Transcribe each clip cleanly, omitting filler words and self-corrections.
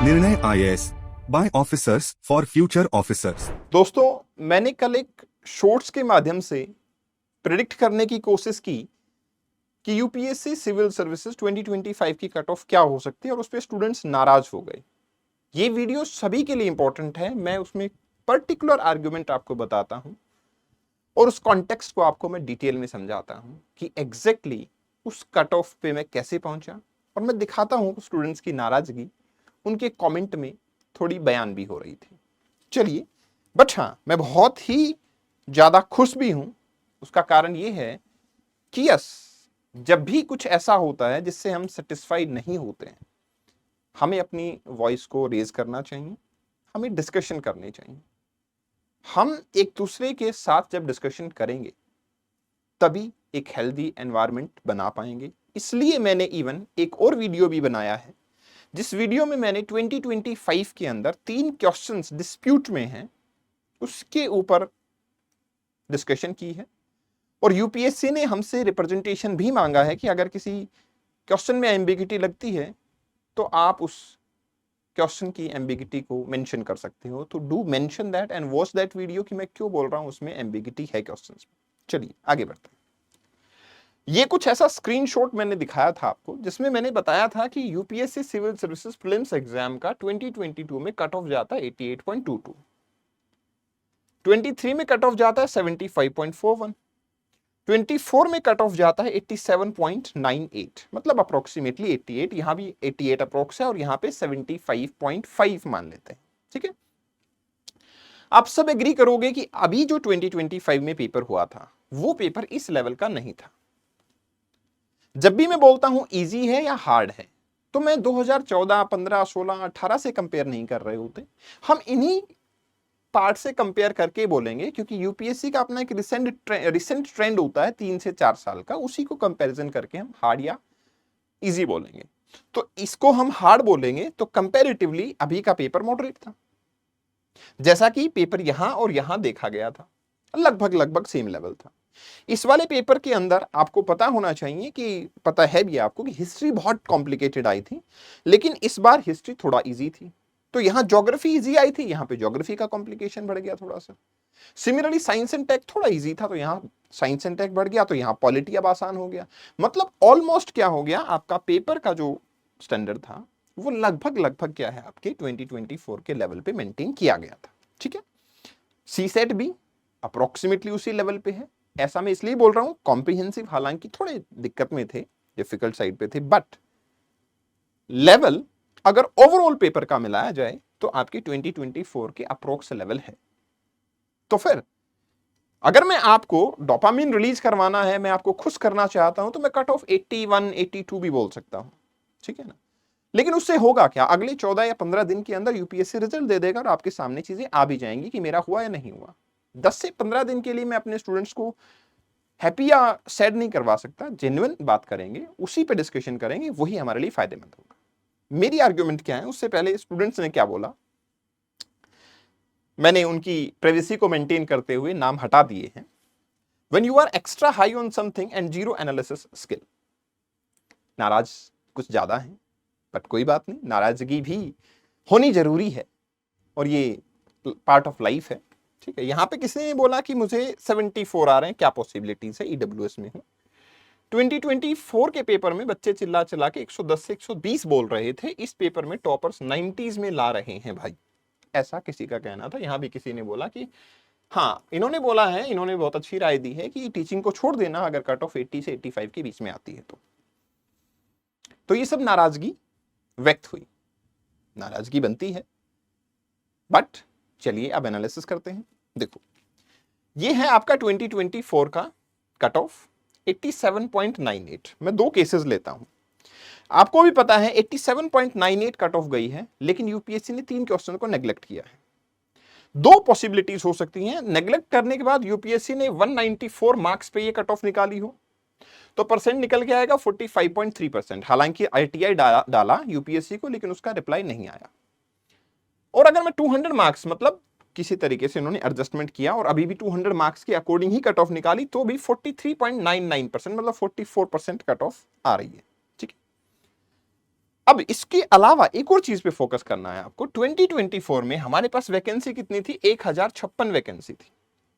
निर्णय IAS by officers for future officers. दोस्तों, मैंने कल एक शॉर्ट्स के माध्यम से प्रिडिक्ट करने की कोशिश की कि यूपीएससी सिविल सर्विसेज 2025 की कट ऑफ क्या हो सकती है और उस पर स्टूडेंट्स नाराज हो गए। ये वीडियो सभी के लिए इंपॉर्टेंट है। मैं उसमें पर्टिकुलर आर्गुमेंट आपको बताता हूं और उस कॉन्टेक्स्ट को आपको मैं डिटेल में समझाता हूं कि एग्जैक्टली उस कट ऑफ पे मैं कैसे पहुंचा, और मैं दिखाता हूं स्टूडेंट्स की नाराजगी उनके कमेंट में थोड़ी बयान भी हो रही थी। चलिए, बट हाँ, मैं बहुत ही ज्यादा खुश भी हूं। उसका कारण यह है कि यस, जब भी कुछ ऐसा होता है जिससे हम सेटिस्फाइड नहीं होते हैं, हमें अपनी वॉइस को रेज करना चाहिए, हमें डिस्कशन करनी चाहिए। हम एक दूसरे के साथ जब डिस्कशन करेंगे तभी एक हेल्दी एनवायरनमेंट बना पाएंगे। इसलिए मैंने इवन एक और वीडियो भी बनाया है, जिस वीडियो में मैंने 2025 के अंदर 3 क्वेश्चंस डिस्प्यूट में हैं उसके ऊपर डिस्कशन की है। और यूपीएससी ने हमसे रिप्रेजेंटेशन भी मांगा है कि अगर किसी क्वेश्चन में एम्बिगिटी लगती है तो आप उस क्वेश्चन की एम्बिगिटी को मेंशन कर सकते हो। तो do mention that and watch that video कि मैं क्यों बोल रहा हूं उसमें एम्बिगिटी है क्वेश्चंस में। चलिए आगे बढ़ते हैं। ये कुछ ऐसा स्क्रीनशॉट मैंने दिखाया था आपको, जिसमें मैंने बताया था कि UPSC civil services prelims exam का 2022 में कट ऑफ जाता है 88.22, 23 में कट ऑफ जाता है 75.41, 24 में कट ऑफ जाता है 87.98, मतलब अप्रोक्सीमेटली 88। यहां भी 88 अप्रोक्स है और यहां पे 75.5 मान लेते हैं। ठीक है, आप सब एग्री करोगे कि अभी जो 2025 में पेपर हुआ था वो पेपर इस लेवल का नहीं था। जब भी मैं बोलता हूं इजी है या हार्ड है, तो मैं 2014, 15, 16, 18 से कंपेयर नहीं कर रहे होते। हम इन्हीं पार्ट से कंपेयर करके बोलेंगे, क्योंकि यूपीएससी का अपना एक रिसेंट ट्रेंड होता है 3 से 4 साल का, उसी को कंपैरिजन करके हम हार्ड या इजी बोलेंगे। तो इसको हम हार्ड बोलेंगे तो कंपैरेटिवली अभी का पेपर मॉडरेट था। जैसा कि पेपर यहां और यहां देखा गया था, लगभग सेम लेवल था। इस वाले पेपर के अंदर आपको पता होना चाहिए कि पता है भी आपको कि हिस्ट्री बहुत कॉम्प्लिकेटेड आई थी, लेकिन इस बार हिस्ट्री थोड़ा इजी थी। तो यहां ज्योग्राफी इजी आई थी, यहां पे ज्योग्राफी का कॉम्प्लिकेशन बढ़ गया थोड़ा सा। सिमिलरली साइंस एंड टेक थोड़ा इजी था, तो यहां साइंस एंड टेक बढ़ गया, तो यहां पॉलिटी अब आसान हो गया। मतलब ऑलमोस्ट क्या हो गया, आपका पेपर का जो स्टैंडर्ड था वो लगभग क्या है आपके 2024 के लेवल पे मेंटेन किया गया था। ठीक है, सी सेट भी अप्रोक्सीमेटली उसी लेवल पे है। ऐसा मैं इसलिए बोल रहा हूं, कॉम्प्रिहेंसिव हालांकि थोड़े दिक्कत में थे, डिफिकल्ट साइड पे थे, बट लेवल अगर ओवरऑल पेपर का मिलाया जाए तो आपकी 2024 के अप्रोक्स लेवल है। तो फिर अगर मैं आपको डोपामिन रिलीज करवाना है, मैं आपको खुश करना चाहता हूं, तो मैं कट ऑफ 81, 82 भी बोल सकता हूं। ठीक है ना, लेकिन उससे होगा क्या, अगले 14 या 15 दिन के अंदर यूपीएससी रिजल्ट दे देगा और आपके सामने चीजें आ भी जाएंगी कि मेरा हुआ या नहीं हुआ। 10 से 15 दिन के लिए मैं अपने स्टूडेंट्स को हैप्पी या सैड नहीं करवा सकता। जेन्युइन बात करेंगे, उसी पे डिस्कशन करेंगे, वही हमारे लिए फायदेमंद होगा। मेरी आर्ग्यूमेंट क्या है, उससे पहले स्टूडेंट्स ने क्या बोला, मैंने उनकी प्राइवेसी को मेंटेन करते हुए नाम हटा दिए हैं। When you are extra high on something and zero analysis skill, नाराज कुछ ज्यादा है, बट कोई बात नहीं, नाराजगी भी होनी जरूरी है और ये पार्ट ऑफ लाइफ है। ठीक है, यहां पे किसी ने बोला कि मुझे 74 आ रहे हैं, क्या पॉसिबिलिटीज है, ईडब्ल्यूएस में हूं। 2024 के पेपर में बच्चे चिल्ला चिल्ला के 110 से 120 बोल रहे थे, इस पेपर में टॉपर्स 90s में ला रहे हैं भाई, ऐसा किसी का कहना था। यहां भी किसी ने बोला कि हाँ, इन्होंने बोला है, इन्होंने बहुत अच्छी राय दी है कि टीचिंग को छोड़ देना अगर कट ऑफ 80 से 85 के बीच में आती है तो ये सब नाराजगी व्यक्त हुई, नाराजगी बनती है। बट चलिए अब एनालिसिस करते हैं। देखो, ये है आपका 2024 का कट ऑफ 87.98। मैं 2 केसेस लेता हूं, आपको भी पता है 87.98 कट ऑफ गई है, लेकिन यूपीएससी ने 3 क्वेश्चन को नेग्लेक्ट किया है। 2 पॉसिबिलिटीज हो सकती हैं, नेग्लेक्ट करने के बाद यूपीएससी ने 194 मार्क्स पे ये कट ऑफ निकाली हो, तो परसेंट निकल के आएगा 45.3%। हालांकि आईटीआई डाला यूपीएससी को, लेकिन उसका रिप्लाई नहीं आया। और अगर मैं 200 मार्क्स, मतलब किसी तरीके से इन्होंने एडजस्टमेंट किया और अभी भी 200 मार्क्स के अकॉर्डिंग ही कट ऑफ निकाली, तो भी 43.99%, मतलब 44% कट ऑफ आ रही है। ठीक है, अब इसके अलावा एक और चीज पे फोकस करना है आपको। 2024 में हमारे पास वैकेंसी कितनी थी? 1056 वैकेंसी थी।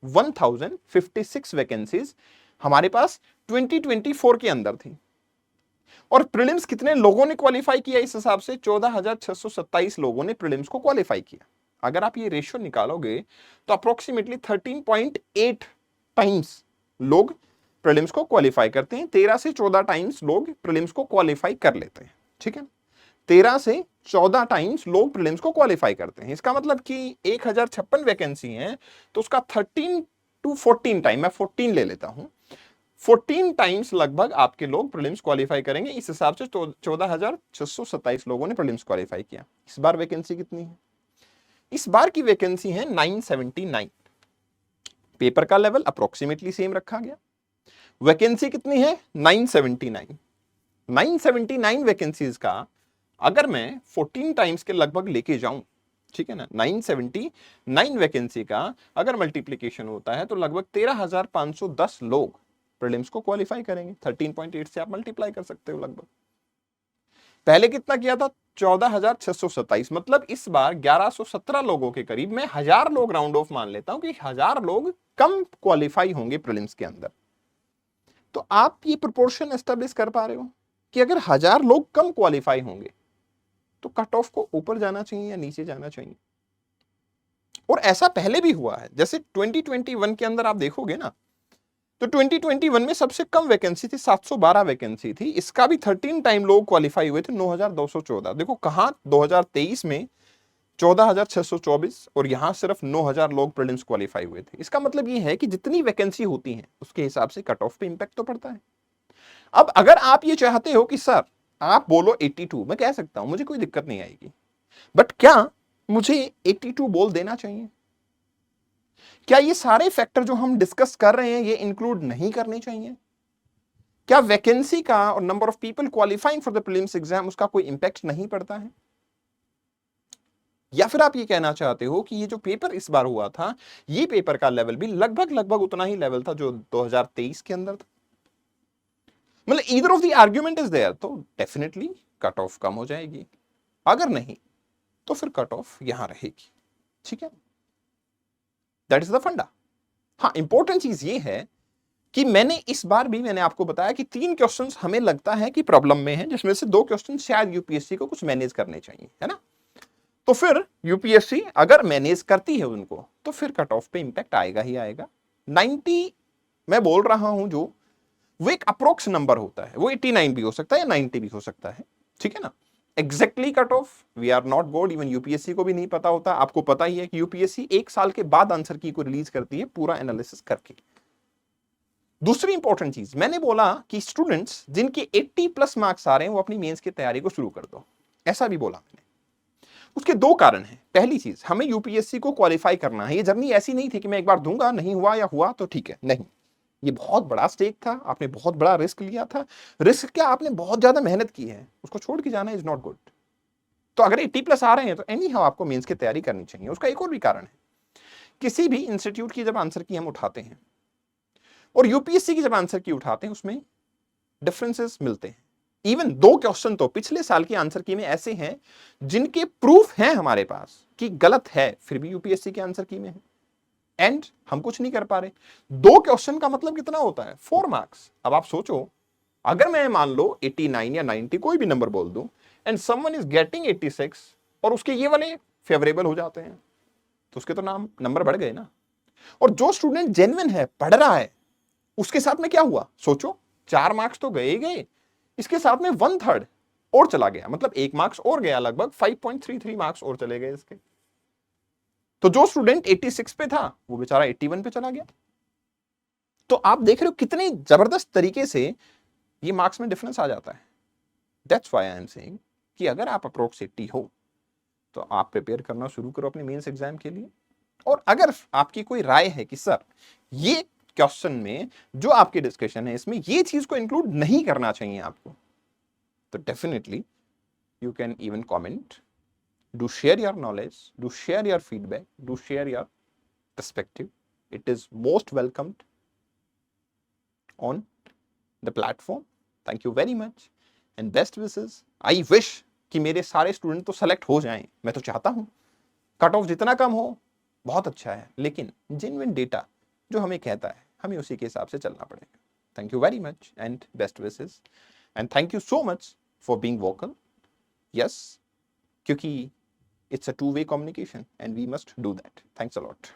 1056 वैकेंसीज हमारे पास 2024 के अंदर थी। और प्रीलिम्स कितने लोगों ने क्वालिफाई किया? इस हिसाब से 14,627 लोगों ने प्रीलिम्स को क्वालिफाई किया। अगर आप ये रेशियो निकालोगे तो अप्रोक्सीमेटली 13.8 टाइम्स लोग प्रीलिम्स को क्वालिफाई करते हैं। 13 से 14 टाइम्स लोग प्रीलिम्स को क्वालिफाई कर लेते हैं। ठीक है, 13 से 14 टाइम्स लोग प्रीलिम्स को क्वालिफाई करते हैं। इसका मतलब कि 1056 वैकेंसी है तो उसका 13 to 14 टाइम, मैं 14 ले लेता हूं, 14 टाइम्स लगभग आपके लोग प्रीलिम्स क्वालिफाई करेंगे। इस हिसाब से 14,627 लोगों ने प्रीलिम्स क्वालिफाई किया। इस बार वैकेंसी कितनी है? इस बार की वैकेंसी है 979। पेपर का लेवल अप्रोक्सीमेटली सेम रखा गया। वैकेंसी कितनी है? 979। 979 वैकेंसीज का अगर मैं 14 टाइम्स के लगभग लेके जाऊं, ठीक है ना, 979 वैकेंसी का अगर मल्टीप्लीकेशन होता है तो लगभग 13,510 लोग प्रीलिम्स को क्वालिफाई करेंगे। 13.8 से आप मल्टीप्लाई कर सकते हो लगभग। पहले कितना किया था? 14,627। मतलब इस बार 1117 लोगों के करीब, मैं 1000 लोग राउंड ऑफ मान लेता हूं कि 1000 लोग कम क्वालिफाई होंगे प्रीलिम्स के अंदर। तो आप ये प्रोपोर्शन एस्टेब्लिश कर पा रहे हो कि अगर 1000 लोग कम क्वालिफाई होंगे तो कट ऑफ को ऊपर जाना चाहिए या नीचे जाना चाहिए। और ऐसा पहले भी हुआ है। जैसे 2021 के अंदर आप देखोगे ना, तो 2021 में सबसे कम वैकेंसी थी, 712 वैकेंसी थी। इसका भी 13 टाइम लोग क्वालिफाई हुए थे, 9,214। देखो कहां 2023 में 14,624 और यहां सिर्फ 9,000 लोग प्रीलिम्स क्वालिफाई हुए थे। इसका मतलब यह है कि जितनी वैकेंसी होती है उसके हिसाब से कट ऑफ पे इंपैक्ट तो पड़ता है। अब अगर आप ये चाहते हो कि सर आप बोलो 82, मैं कह सकता हूं, मुझे कोई दिक्कत नहीं आएगी, बट क्या मुझे 82 बोल देना चाहिए? क्या ये सारे फैक्टर जो हम डिस्कस कर रहे हैं ये इंक्लूड नहीं करने चाहिए? क्या वैकेंसी का और number of people qualifying for the prelims exam उसका कोई इंपैक्ट नहीं पड़ता है? या फिर आप ये कहना चाहते हो कि ये जो पेपर इस बार हुआ था, ये पेपर का लेवल भी लगभग लगभग उतना ही लेवल था जो 2023 के अंदर था? मतलब either of the argument is there, तो डेफिनेटली कट ऑफ कम हो जाएगी। अगर नहीं तो फिर कट ऑफ यहां रहेगी। ठीक है, दैट इज द फंडा। हाँ, इंपॉर्टेंट चीज ये है कि इस बार भी मैंने आपको बताया कि 3 क्वेश्चंस हमें लगता है कि प्रॉब्लम में है, जिसमें से 2 क्वेश्चन शायद यूपीएससी को कुछ मैनेज करने चाहिए, है ना। तो फिर यूपीएससी अगर मैनेज करती है उनको तो फिर कट ऑफ पे इंपैक्ट आएगा ही आएगा। 90 मैं बोल रहा हूं जो वो एक अप्रोक्स नंबर होता है, वो 89 भी हो सकता है या 90 भी हो सकता है। ठीक है ना, exactly cut off we are not God, even UPSC को भी नहीं पता होता। आपको पता ही है कि यूपीएससी 1 साल के बाद आंसर की को रिलीज करती है पूरा एनालिसिस करके। दूसरी इंपॉर्टेंट चीज मैंने बोला कि स्टूडेंट्स जिनके 80 प्लस मार्क्स आ रहे हैं वो अपनी मेंस की तैयारी को शुरू कर दो, ऐसा भी बोला मैंने। उसके 2 कारण हैं। पहली चीज, हमें यूपीएससी को क्वालिफाई करना है। ये जर्नी ऐसी नहीं थी कि मैं एक बार दूंगा, नहीं हुआ या हुआ तो ठीक है, नहीं, ये बहुत बड़ा स्टेक था, आपने बहुत बड़ा रिस्क लिया था। रिस्क क्या, आपने बहुत ज्यादा मेहनत की है, उसको छोड़ के जाना इज नॉट गुड। तो अगर 80 प्लस आ रहे हैं तो एनी हाउ आपको मेंस की तैयारी करनी चाहिए। उसका एक और भी कारण है, किसी भी इंस्टीट्यूट की जब आंसर की हम उठाते हैं और यूपीएससी की जब आंसर की उठाते हैं उसमें डिफरेंसेस मिलते हैं। इवन 2 क्वेश्चन तो पिछले साल की आंसर की में ऐसे हैं जिनके प्रूफ हैं हमारे पास कि गलत है, फिर भी यूपीएससी के आंसर की में है एंड हम कुछ नहीं कर पा रहे। 2 क्वेश्चन का मतलब कितना होता है? 4 मार्क्स। अब आप सोचो, अगर मैं मान लो 89 या 90 कोई भी नंबर बोल दूं एंड समवन इज गेटिंग 86 और उसके ये वाले फेवरेबल हो जाते हैं तो उसके तो नंबर बढ़ गए ना। और जो स्टूडेंट जेन्युइन है, पढ़ रहा है, उसके साथ में क्या हुआ सोचो, 4 मार्क्स तो गए ही गए, इसके साथ में 1/3 और चला गया, मतलब 1 मार्क्स और गया, लगभग 5.33 मार्क्स और चले गए इसके। तो जो स्टूडेंट 86 पे था वो बेचारा 81 पे चला गया। तो आप देख रहे हो कितनी जबरदस्त तरीके से ये मार्क्स में डिफरेंस आ जाता है। That's why I am saying कि अगर आप अप्रोक्स 80 हो तो आप प्रिपेयर करना शुरू करो अपने मेंस एग्जाम के लिए। और अगर आपकी कोई राय है कि सर ये क्वेश्चन में जो आपकी डिस्कशन है इसमें ये चीज को इंक्लूड नहीं करना चाहिए आपको, तो definitely you can even comment, do share your knowledge, do share your feedback, do share your perspective. It is most welcomed on the platform. Thank you very much and best wishes. I wish कि मेरे सारे student तो select हो जाएं, मैं तो चाहता हूं कट ऑफ जितना कम हो बहुत अच्छा है, लेकिन जेन्युइन डेटा जो हमें कहता है हमें उसी के हिसाब से चलना पड़ेगा। Thank you very much and best wishes and thank you so much for being vocal. Yes, क्योंकि it's a two-way communication and we must do that. Thanks a lot.